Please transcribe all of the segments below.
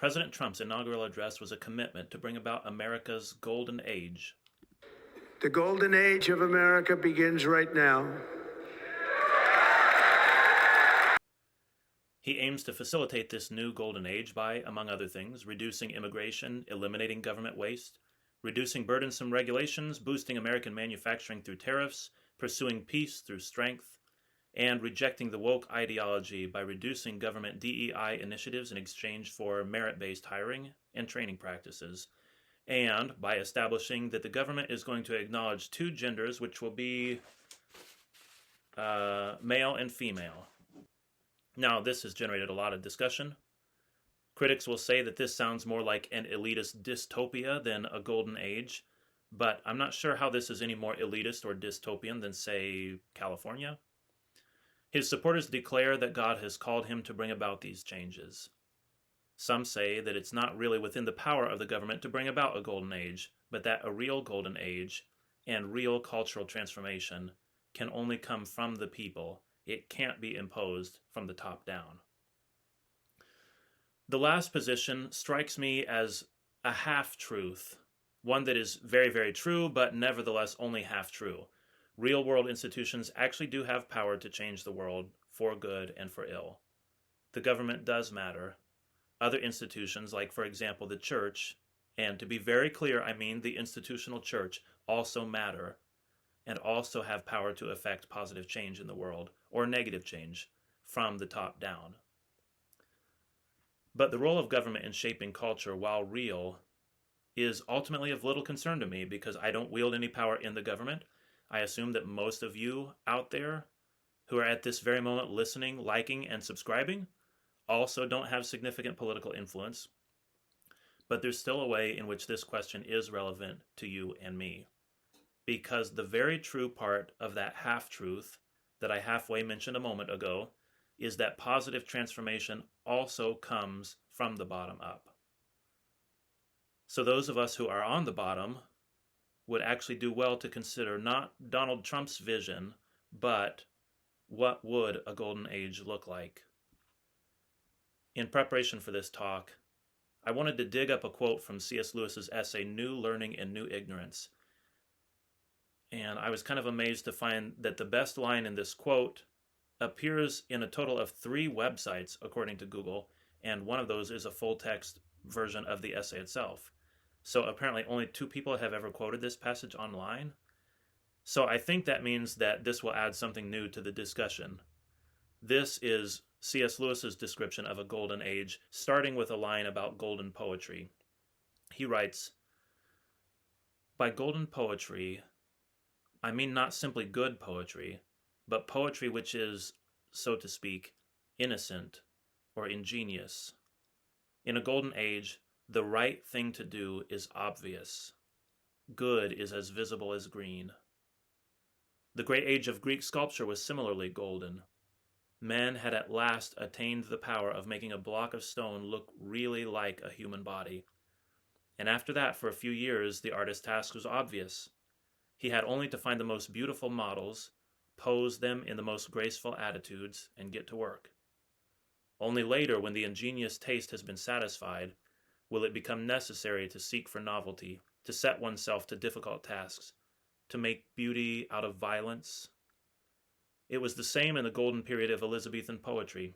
President Trump's inaugural address was a commitment to bring about America's golden age. The golden age of America begins right now. He aims to facilitate this new golden age by, among other things, reducing immigration, eliminating government waste, reducing burdensome regulations, boosting American manufacturing through tariffs, pursuing peace through strength, and rejecting the woke ideology by reducing government DEI initiatives in exchange for merit-based hiring and training practices, and by establishing that the government is going to acknowledge two genders, which will be male and female. Now, this has generated a lot of discussion. Critics will say that this sounds more like an elitist dystopia than a golden age, but I'm not sure how this is any more elitist or dystopian than, say, California. His supporters declare that God has called him to bring about these changes. Some say that it's not really within the power of the government to bring about a golden age, but that a real golden age and real cultural transformation can only come from the people. It can't be imposed from the top down. The last position strikes me as a half-truth, one that is very, very true, but nevertheless only half-true. Real-world institutions actually do have power to change the world for good and for ill. The government does matter. Other institutions, like, for example, the church, and to be very clear, I mean the institutional church, also matter and also have power to affect positive change in the world, or negative change, from the top down. But the role of government in shaping culture, while real, is ultimately of little concern to me because I don't wield any power in the government. I assume that most of you out there who are at this very moment listening, liking, and subscribing also don't have significant political influence. But there's still a way in which this question is relevant to you and me. Because the very true part of that half-truth that I halfway mentioned a moment ago is that positive transformation also comes from the bottom up. So those of us who are on the bottom would actually do well to consider not Donald Trump's vision, but what would a golden age look like? In preparation for this talk, I wanted to dig up a quote from C.S. Lewis's essay, New Learning and New Ignorance. And I was kind of amazed to find that the best line in this quote appears in a total of 3 websites, according to Google, and one of those is a full-text version of the essay itself. So apparently only 2 people have ever quoted this passage online. So I think that means that this will add something new to the discussion. This is C.S. Lewis's description of a golden age, starting with a line about golden poetry. He writes, "By golden poetry, I mean not simply good poetry, but poetry which is, so to speak, innocent or ingenious. In a golden age, the right thing to do is obvious. Good is as visible as green. The great age of Greek sculpture was similarly golden. Men had at last attained the power of making a block of stone look really like a human body. And after that, for a few years, the artist's task was obvious. He had only to find the most beautiful models, pose them in the most graceful attitudes, and get to work. Only later, when the ingenious taste has been satisfied, will it become necessary to seek for novelty, to set oneself to difficult tasks, to make beauty out of violence. It was the same in the golden period of Elizabethan poetry.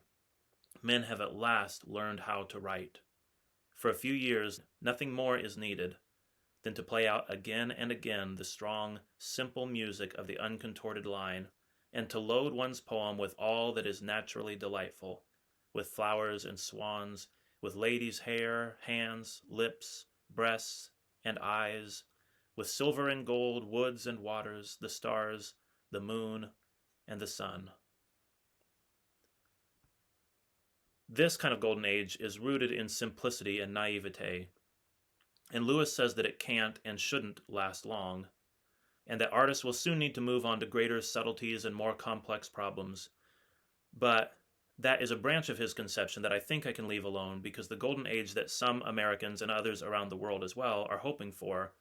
Men have at last learned how to write. For a few years, nothing more is needed than to play out again and again the strong, simple music of the uncontorted line, and to load one's poem with all that is naturally delightful, with flowers and swans, with ladies' hair, hands, lips, breasts, and eyes, with silver and gold, woods and waters, the stars, the moon, and the sun." This kind of golden age is rooted in simplicity and naivete. And Lewis says that it can't and shouldn't last long, and that artists will soon need to move on to greater subtleties and more complex problems. But that is a branch of his conception that I think I can leave alone, because the golden age that some Americans and others around the world as well are hoping for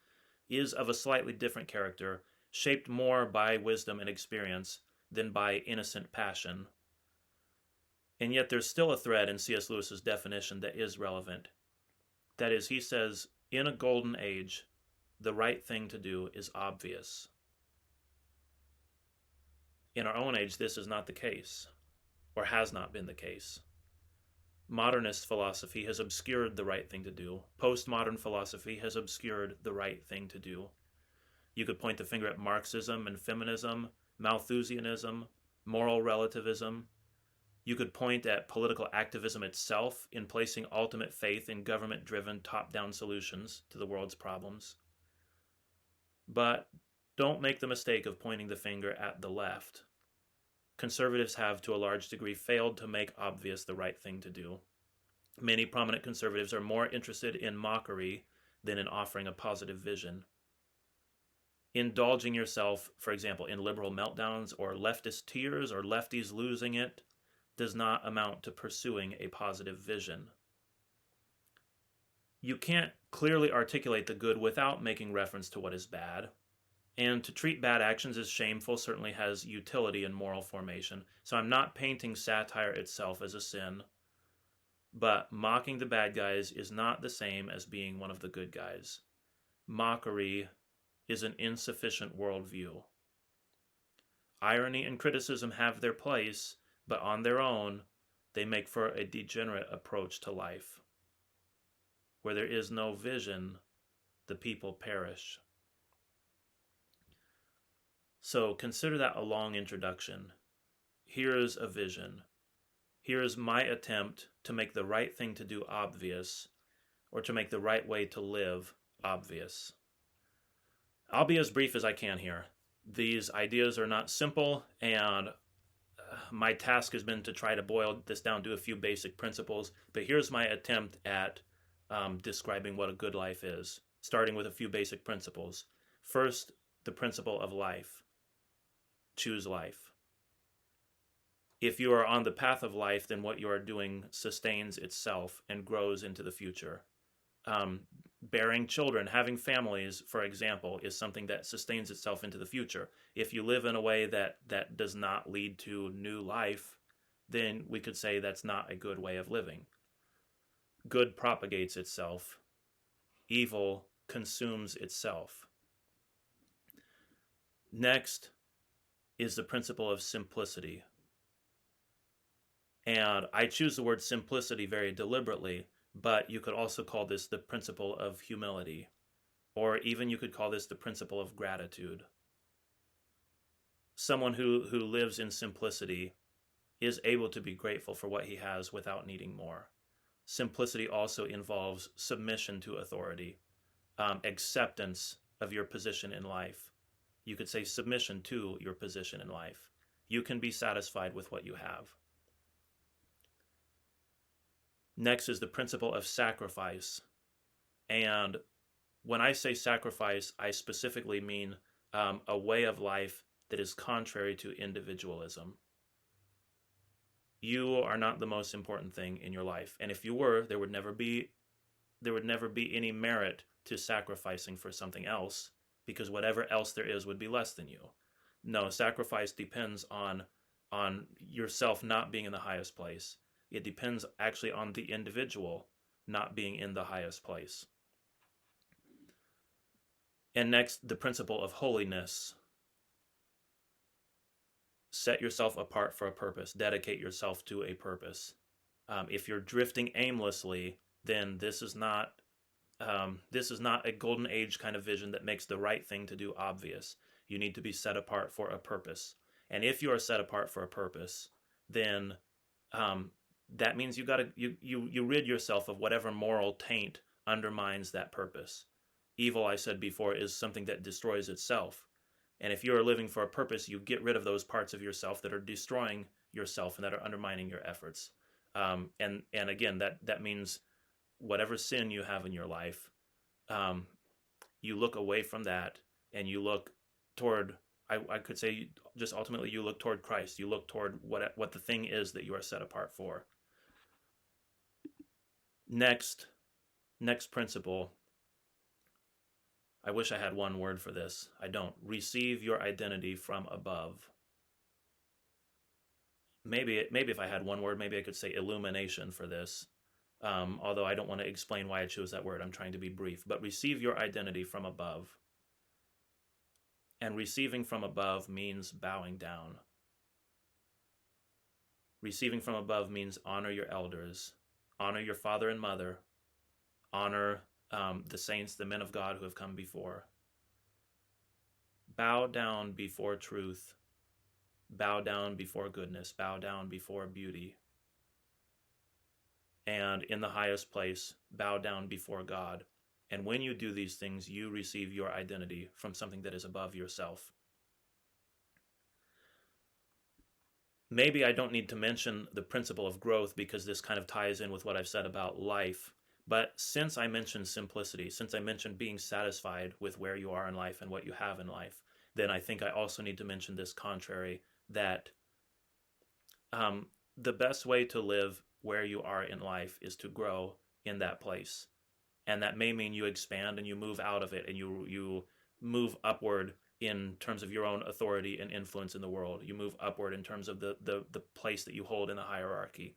is of a slightly different character, shaped more by wisdom and experience than by innocent passion. And yet there's still a thread in C.S. Lewis's definition that is relevant. That is, he says, in a golden age, the right thing to do is obvious. In our own age, this is not the case, or has not been the case. Modernist philosophy has obscured the right thing to do. Postmodern philosophy has obscured the right thing to do. You could point the finger at Marxism and feminism, Malthusianism, moral relativism. You could point at political activism itself in placing ultimate faith in government-driven top-down solutions to the world's problems. But don't make the mistake of pointing the finger at the left. Conservatives have, to a large degree, failed to make obvious the right thing to do. Many prominent conservatives are more interested in mockery than in offering a positive vision. Indulging yourself, for example, in liberal meltdowns or leftist tears or lefties losing it does not amount to pursuing a positive vision. You can't clearly articulate the good without making reference to what is bad. And to treat bad actions as shameful certainly has utility in moral formation. So I'm not painting satire itself as a sin, but mocking the bad guys is not the same as being one of the good guys. Mockery is an insufficient worldview. Irony and criticism have their place, but on their own, they make for a degenerate approach to life. Where there is no vision, the people perish. So consider that a long introduction. Here is a vision. Here is my attempt to make the right thing to do obvious, or to make the right way to live obvious. I'll be as brief as I can here. These ideas are not simple, and my task has been to try to boil this down to a few basic principles, but here's my attempt at describing what a good life is, starting with a few basic principles. First, the principle of life. Choose life. If you are on the path of life, then what you are doing sustains itself and grows into the future. Bearing children, having families, for example, is something that sustains itself into the future. If you live in a way that does not lead to new life, then we could say that's not a good way of living. Good propagates itself. Evil consumes itself. Next is the principle of simplicity. And I choose the word simplicity very deliberately, but you could also call this the principle of humility, or even you could call this the principle of gratitude. Someone who lives in simplicity is able to be grateful for what he has without needing more. Simplicity also involves submission to authority, acceptance of your position in life. You could say submission to your position in life. You can be satisfied with what you have. Next is the principle of sacrifice. And when I say sacrifice, I specifically mean a way of life that is contrary to individualism. You are not the most important thing in your life. And if you were, there would never be any merit to sacrificing for something else, because whatever else there is would be less than you. No, sacrifice depends on yourself not being in the highest place. It depends actually on the individual not being in the highest place. And next, the principle of holiness. Set yourself apart for a purpose. Dedicate yourself to a purpose. If you're drifting aimlessly, then this is not a golden age kind of vision that makes the right thing to do obvious. You need to be set apart for a purpose. And if you are set apart for a purpose, then that means you rid yourself of whatever moral taint undermines that purpose. Evil, I said before, is something that destroys itself. And if you are living for a purpose, you get rid of those parts of yourself that are destroying yourself and that are undermining your efforts. And again, that means whatever sin you have in your life, you look away from that and you look toward, I could say just ultimately you look toward Christ. You look toward what the thing is that you are set apart for. Next principle. I wish I had one word for this. I don't. Receive your identity from above. Maybe if I had one word, maybe I could say illumination for this. although I don't want to explain why I chose that word. I'm trying to be brief. But receive your identity from above. And receiving from above means bowing down. Receiving from above means honor your elders, honor your father and mother, honor the saints, the men of God who have come before. Bow down before truth. Bow down before goodness. Bow down before beauty. And in the highest place, bow down before God. And when you do these things, you receive your identity from something that is above yourself. Maybe I don't need to mention the principle of growth because this kind of ties in with what I've said about life. But since I mentioned simplicity, since I mentioned being satisfied with where you are in life and what you have in life, then I think I also need to mention this contrary, that the best way to live where you are in life is to grow in that place. And that may mean you expand and you move out of it and you move upward in terms of your own authority and influence in the world. You move upward in terms of the place that you hold in the hierarchy.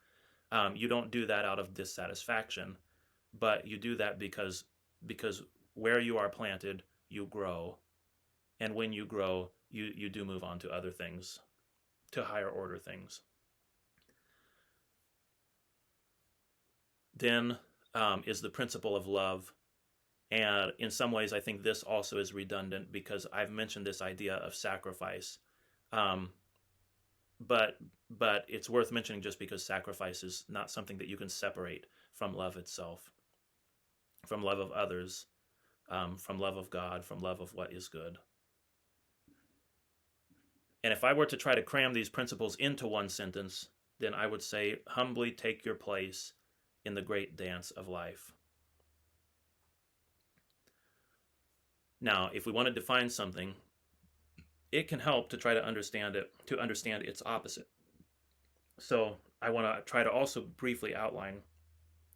You don't do that out of dissatisfaction, but you do that because where you are planted, you grow. And when you grow, you do move on to other things, to higher order things. Then is the principle of love. And in some ways, I think this also is redundant because I've mentioned this idea of sacrifice. But it's worth mentioning just because sacrifice is not something that you can separate from love itself, from love of others, from love of God, from love of what is good. And if I were to try to cram these principles into one sentence, then I would say, humbly take your place in the great dance of life. Now, if we want to define something, it can help to try to understand it, to understand its opposite. So I want to try to also briefly outline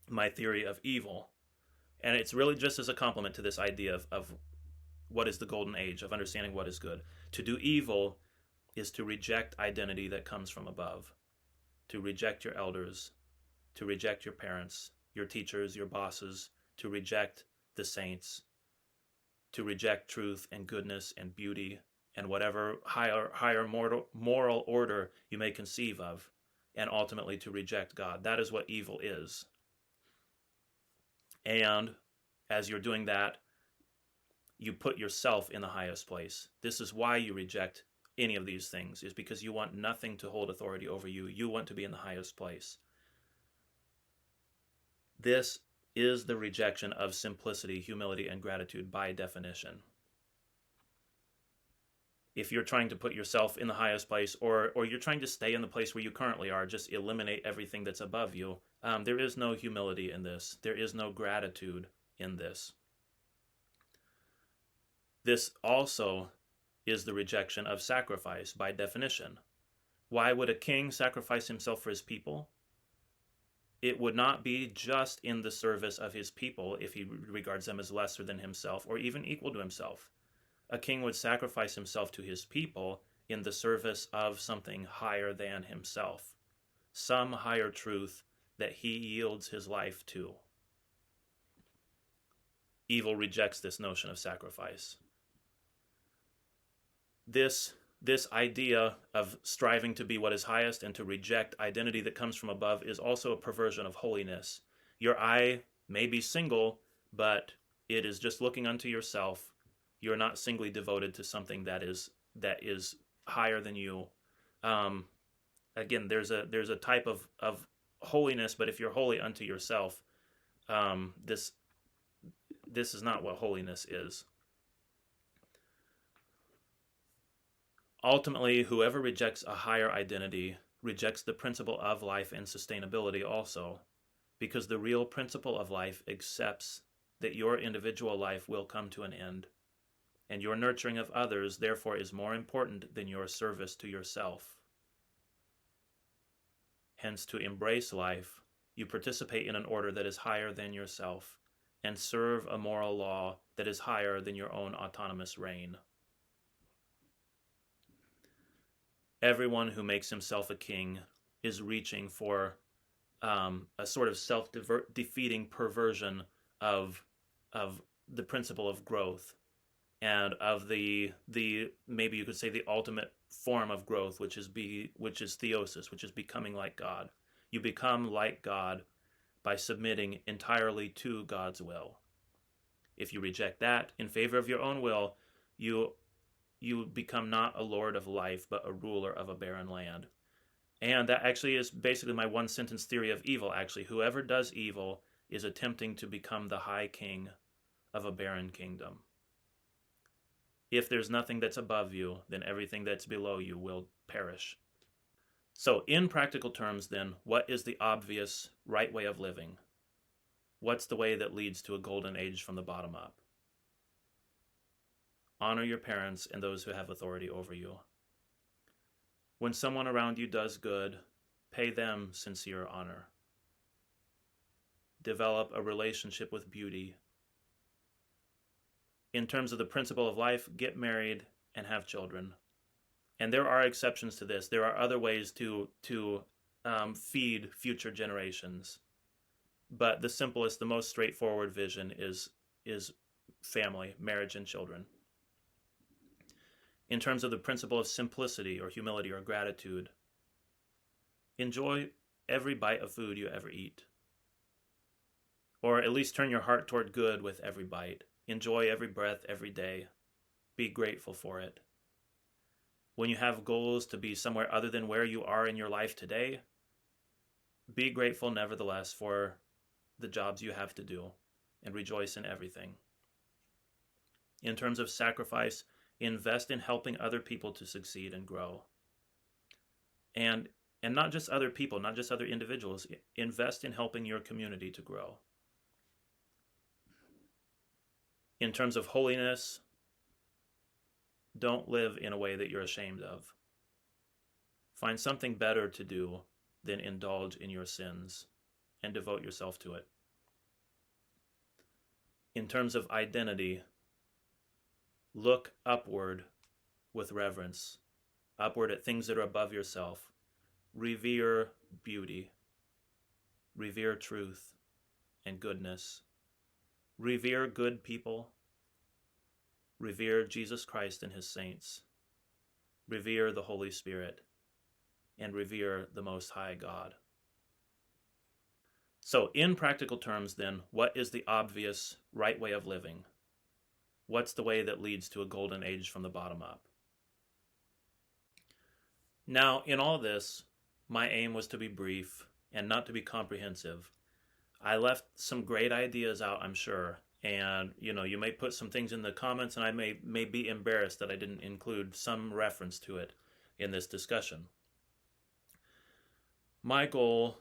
my theory of evil. And it's really just as a complement to this idea of what is the golden age, of understanding what is good. To do evil is to reject identity that comes from above, to reject your elders, to reject your parents, your teachers, your bosses, to reject the saints, to reject truth and goodness and beauty and whatever higher moral order you may conceive of, and ultimately to reject God. That is what evil is. And as you're doing that, you put yourself in the highest place. This is why you reject any of these things, is because you want nothing to hold authority over you. You want to be in the highest place. This is the rejection of simplicity, humility, and gratitude by definition. If you're trying to put yourself in the highest place, or you're trying to stay in the place where you currently are, just eliminate everything that's above you, there is no humility in this. There is no gratitude in this. This also is the rejection of sacrifice by definition. Why would a king sacrifice himself for his people? It would not be just in the service of his people if he regards them as lesser than himself or even equal to himself. A king would sacrifice himself to his people in the service of something higher than himself, some higher truth that he yields his life to. Evil rejects this notion of sacrifice. This idea of striving to be what is highest and to reject identity that comes from above is also a perversion of holiness. Your eye may be single, but it is just looking unto yourself. You're not singly devoted to something that is higher than you. Again, there's a type of holiness, but if you're holy unto yourself, this is not what holiness is. Ultimately, whoever rejects a higher identity rejects the principle of life and sustainability also, because the real principle of life accepts that your individual life will come to an end, and your nurturing of others, therefore, is more important than your service to yourself. Hence, to embrace life, you participate in an order that is higher than yourself, and serve a moral law that is higher than your own autonomous reign. Everyone who makes himself a king is reaching for a sort of self-defeating perversion of the principle of growth and of the maybe you could say the ultimate form of growth, which is theosis, which is becoming like God. You become like God by submitting entirely to God's will. If you reject that in favor of your own will, you become not a lord of life, but a ruler of a barren land. And that actually is basically my one sentence theory of evil, actually. Whoever does evil is attempting to become the high king of a barren kingdom. If there's nothing that's above you, then everything that's below you will perish. So, in practical terms, then, what is the obvious right way of living? What's the way that leads to a golden age from the bottom up? Honor your parents and those who have authority over you. When someone around you does good, pay them sincere honor. Develop a relationship with beauty. In terms of the principle of life, get married and have children. And there are exceptions to this. There are other ways to feed future generations. But the simplest, the most straightforward vision is family, marriage, and children. In terms of the principle of simplicity or humility or gratitude, enjoy every bite of food you ever eat. Or at least turn your heart toward good with every bite. Enjoy every breath every day. Be grateful for it. When you have goals to be somewhere other than where you are in your life today, be grateful nevertheless for the jobs you have to do and rejoice in everything. In terms of sacrifice, invest in helping other people to succeed and grow. And not just other people, not just other individuals. Invest in helping your community to grow. In terms of holiness, don't live in a way that you're ashamed of. Find something better to do than indulge in your sins and devote yourself to it. In terms of identity, look upward with reverence, upward at things that are above yourself. Revere beauty, revere truth and goodness. Revere good people. Revere Jesus Christ and his saints. Revere the Holy Spirit. And revere the Most High God. So, in practical terms, then, what is the obvious right way of living? What's the way that leads to a golden age from the bottom up? Now, in all this, my aim was to be brief and not to be comprehensive. I left some great ideas out, I'm sure, and you may put some things in the comments, and I may be embarrassed that I didn't include some reference to it in this discussion. My goal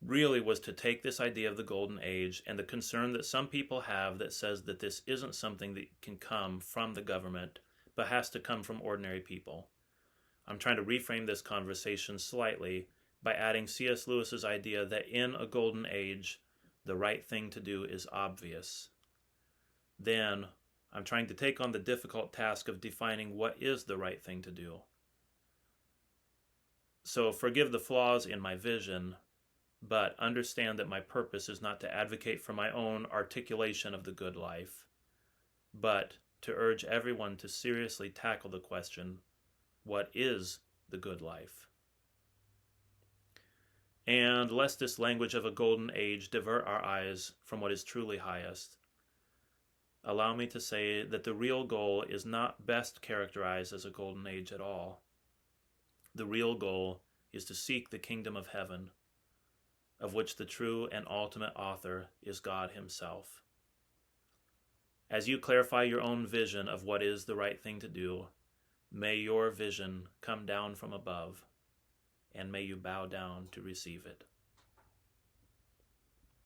really was to take this idea of the golden age and the concern that some people have that says that this isn't something that can come from the government, but has to come from ordinary people. I'm trying to reframe this conversation slightly by adding C.S. Lewis's idea that in a golden age, the right thing to do is obvious. Then, I'm trying to take on the difficult task of defining what is the right thing to do. So forgive the flaws in my vision, but understand that my purpose is not to advocate for my own articulation of the good life, but to urge everyone to seriously tackle the question, what is the good life? And lest this language of a golden age divert our eyes from what is truly highest, allow me to say that the real goal is not best characterized as a golden age at all. The real goal is to seek the kingdom of heaven, of which the true and ultimate author is God himself. As you clarify your own vision of what is the right thing to do, may your vision come down from above, and may you bow down to receive it.